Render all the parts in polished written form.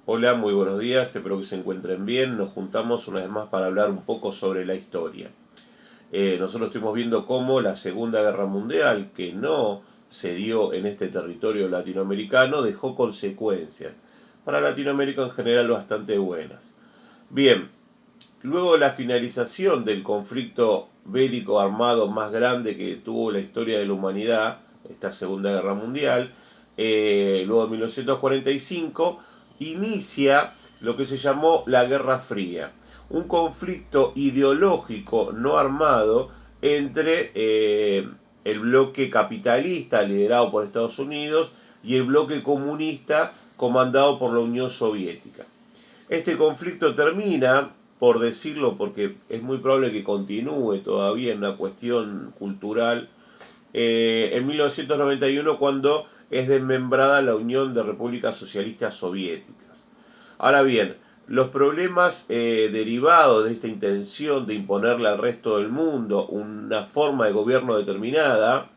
Hola, muy buenos días, espero que se encuentren bien. Nos juntamos una vez más para hablar un poco sobre la historia. Nosotros estuvimos viendo cómo la Segunda Guerra Mundial, que no se dio en este territorio latinoamericano, dejó consecuencias, para Latinoamérica en general bastante buenas. Bien, luego de la finalización del conflicto bélico armado más grande que tuvo la historia de la humanidad, esta Segunda Guerra Mundial, luego de 1945, inicia lo que se llamó la Guerra Fría, un conflicto ideológico no armado entre el bloque capitalista liderado por Estados Unidos y el bloque comunista comandado por la Unión Soviética. Este conflicto termina, por decirlo, porque es muy probable que continúe todavía en una cuestión cultural, en 1991 cuando es desmembrada la Unión de Repúblicas Socialistas Soviéticas. Ahora bien, los problemas derivados de esta intención de imponerle al resto del mundo una forma de gobierno determinada,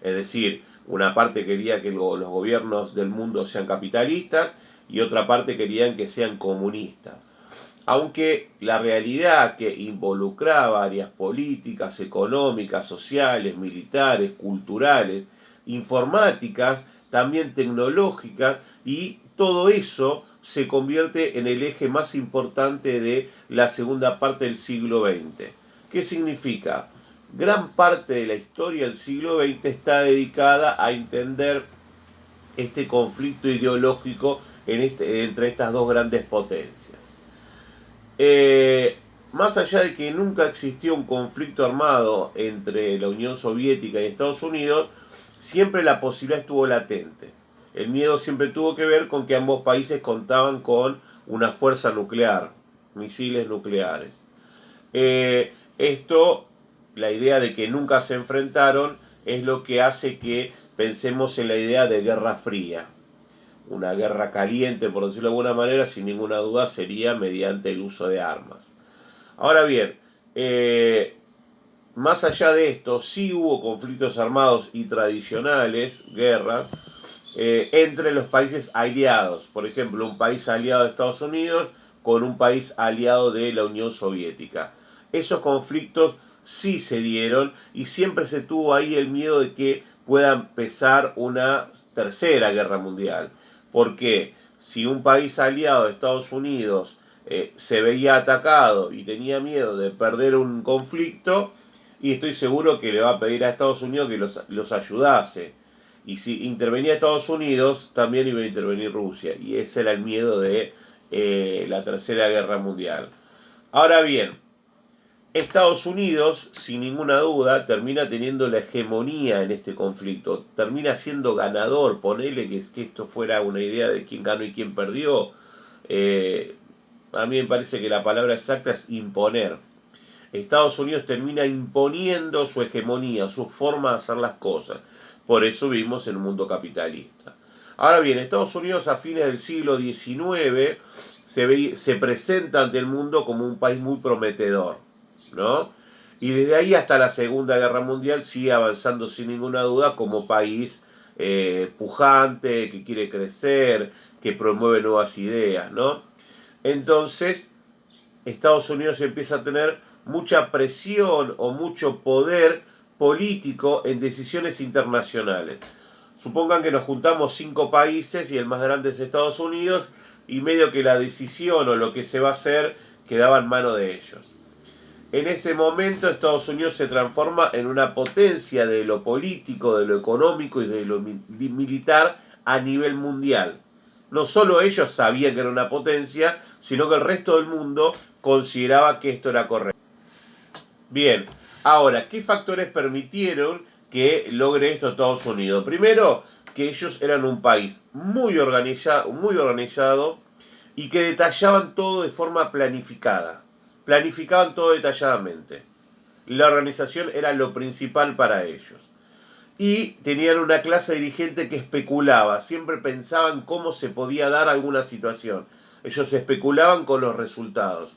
es decir, una parte quería que los gobiernos del mundo sean capitalistas y otra parte querían que sean comunistas. Aunque la realidad que involucraba áreas políticas, económicas, sociales, militares, culturales, informáticas, también tecnológicas, y todo eso se convierte en el eje más importante de la segunda parte del siglo XX. ¿Qué significa? Gran parte de la historia del siglo XX está dedicada a entender este conflicto ideológico entre estas dos grandes potencias. Más allá de que nunca existió un conflicto armado entre la Unión Soviética y Estados Unidos, siempre la posibilidad estuvo latente. El miedo siempre tuvo que ver con que ambos países contaban con una fuerza nuclear, misiles nucleares. Esto, la idea de que nunca se enfrentaron, es lo que hace que pensemos en la idea de Guerra Fría. Una guerra caliente, por decirlo de alguna manera, sin ninguna duda sería mediante el uso de armas. Ahora bien, más allá de esto, sí hubo conflictos armados y tradicionales, guerras, entre los países aliados. Por ejemplo, un país aliado de Estados Unidos con un país aliado de la Unión Soviética. Esos conflictos sí se dieron y siempre se tuvo ahí el miedo de que pueda empezar una tercera guerra mundial. Porque si un país aliado de Estados Unidos se veía atacado y tenía miedo de perder un conflicto, y estoy seguro que le va a pedir a Estados Unidos que los ayudase. Y si intervenía Estados Unidos, también iba a intervenir Rusia. Y ese era el miedo de la Tercera Guerra Mundial. Ahora bien, Estados Unidos, sin ninguna duda, termina teniendo la hegemonía en este conflicto. Termina siendo ganador. Ponele que esto fuera una idea de quién ganó y quién perdió. Eh, a mí me parece que la palabra exacta es imponer. Estados Unidos termina imponiendo su hegemonía, su forma de hacer las cosas. Por eso vivimos en un mundo capitalista. Ahora bien, Estados Unidos a fines del siglo XIX se presenta ante el mundo como un país muy prometedor, ¿no? Y desde ahí hasta la Segunda Guerra Mundial sigue avanzando sin ninguna duda como país pujante, que quiere crecer, que promueve nuevas ideas, ¿no? Entonces, Estados Unidos empieza a tener mucha presión o mucho poder político en decisiones internacionales. Supongan que nos juntamos 5 países y el más grande es Estados Unidos y medio que la decisión o lo que se va a hacer quedaba en mano de ellos. En ese momento Estados Unidos se transforma en una potencia de lo político, de lo económico y de lo militar a nivel mundial. No solo ellos sabían que era una potencia, sino que el resto del mundo consideraba que esto era correcto. Bien, ahora, ¿qué factores permitieron que logre esto Estados Unidos? Primero, que ellos eran un país muy organizado y que detallaban todo de forma planificada. Planificaban todo detalladamente. La organización era lo principal para ellos. Y tenían una clase dirigente que especulaba, siempre pensaban cómo se podía dar alguna situación. Ellos especulaban con los resultados.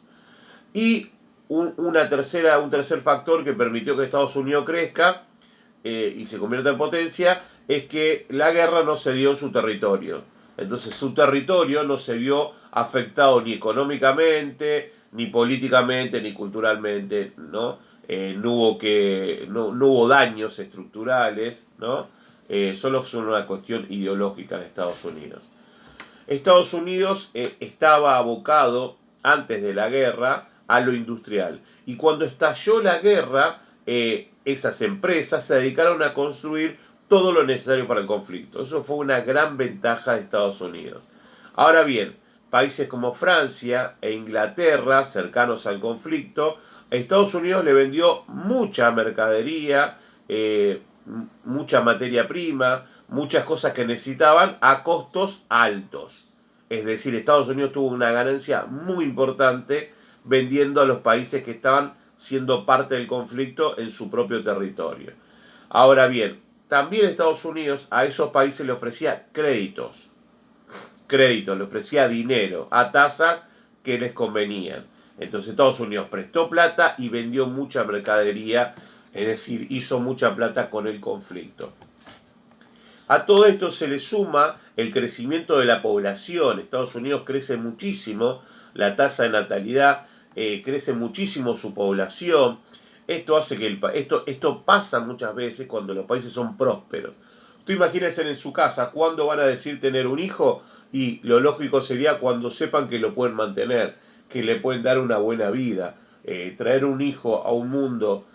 Y un tercer factor que permitió que Estados Unidos crezca y se convierta en potencia es que la guerra no se dio en su territorio, Entonces su territorio no se vio afectado ni económicamente, ni políticamente, ni culturalmente, ¿no? No hubo daños estructurales, ¿no? Solo fue una cuestión ideológica en Estados Unidos. Estados Unidos estaba abocado, antes de la guerra, a lo industrial. Y cuando estalló la guerra, esas empresas se dedicaron a construir todo lo necesario para el conflicto. Eso fue una gran ventaja de Estados Unidos. Ahora bien, países como Francia e Inglaterra, cercanos al conflicto, Estados Unidos le vendió mucha mercadería, mucha materia prima, muchas cosas que necesitaban a costos altos. Es decir, Estados Unidos tuvo una ganancia muy importante vendiendo a los países que estaban siendo parte del conflicto en su propio territorio. Ahora bien, también Estados Unidos a esos países le ofrecía créditos, le ofrecía dinero a tasas que les convenían. Entonces Estados Unidos prestó plata y vendió mucha mercadería, es decir, hizo mucha plata con el conflicto. A todo esto se le suma el crecimiento de la población. Estados Unidos crece muchísimo, la tasa de natalidad crece muchísimo su población. Esto hace que esto pasa muchas veces cuando los países son prósperos. Tú imagínense en su casa, ¿cuándo van a decir tener un hijo? Y lo lógico sería cuando sepan que lo pueden mantener, que le pueden dar una buena vida. Traer un hijo a un mundo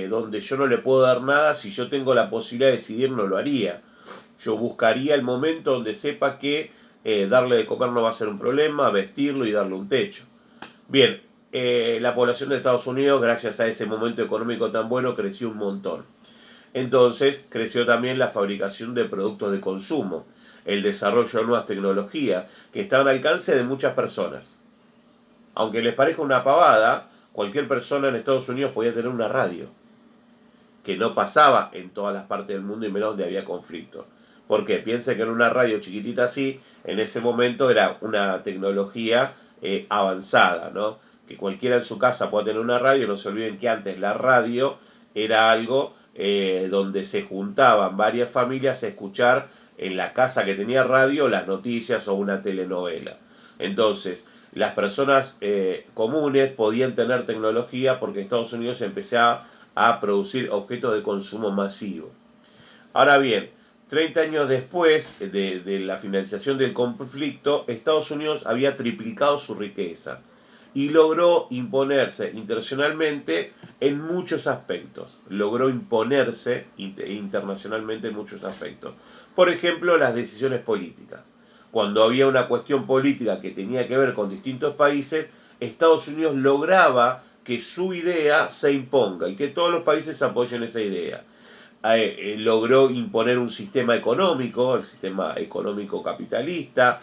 donde yo no le puedo dar nada, si yo tengo la posibilidad de decidir, no lo haría. Yo buscaría el momento donde sepa que darle de comer no va a ser un problema, vestirlo y darle un techo. Bien, la población de Estados Unidos, gracias a ese momento económico tan bueno, creció un montón. Entonces, creció también la fabricación de productos de consumo, el desarrollo de nuevas tecnologías que estaban al alcance de muchas personas. Aunque les parezca una pavada, cualquier persona en Estados Unidos podía tener una radio, que no pasaba en todas las partes del mundo y menos donde había conflicto. Porque piensen que en una radio chiquitita así, en ese momento era una tecnología avanzada, ¿no? Que cualquiera en su casa pueda tener una radio, no se olviden que antes la radio era algo donde se juntaban varias familias a escuchar en la casa que tenía radio las noticias o una telenovela. Entonces, las personas comunes podían tener tecnología porque Estados Unidos empezaba a producir objetos de consumo masivo. Ahora bien, 30 años después de la finalización del conflicto, Estados Unidos había triplicado su riqueza y logró imponerse internacionalmente en muchos aspectos. Logró imponerse internacionalmente en muchos aspectos. Por ejemplo, las decisiones políticas. Cuando había una cuestión política que tenía que ver con distintos países, Estados Unidos lograba que su idea se imponga y que todos los países apoyen esa idea. Logró imponer un sistema económico, el sistema económico capitalista,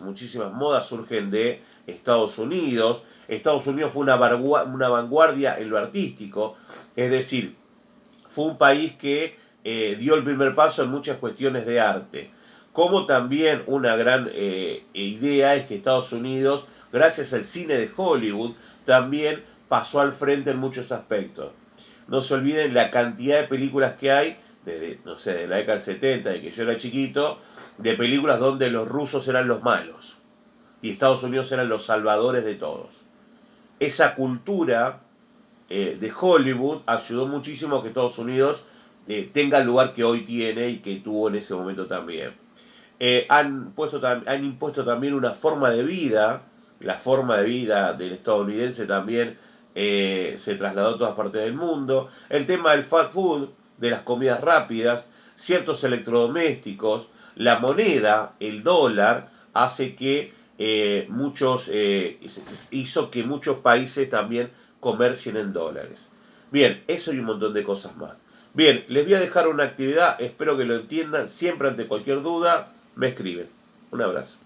muchísimas modas surgen de Estados Unidos. Estados Unidos fue una vanguardia en lo artístico, es decir, fue un país que dio el primer paso en muchas cuestiones de arte. Como también una gran idea es que Estados Unidos, gracias al cine de Hollywood, también pasó al frente en muchos aspectos. No se olviden la cantidad de películas que hay, desde, no sé, de la década del 70, de que yo era chiquito, de películas donde los rusos eran los malos y Estados Unidos eran los salvadores de todos. Esa cultura de Hollywood ayudó muchísimo a que Estados Unidos tenga el lugar que hoy tiene y que tuvo en ese momento también. Han impuesto también una forma de vida, la forma de vida del estadounidense también se trasladó a todas partes del mundo. El tema del fast food, de las comidas rápidas, ciertos electrodomésticos, la moneda, el dólar, hace que hizo que muchos países también comercien en dólares. Bien, eso y un montón de cosas más. Bien, les voy a dejar una actividad, espero que lo entiendan. Siempre ante cualquier duda, me escriben. Un abrazo.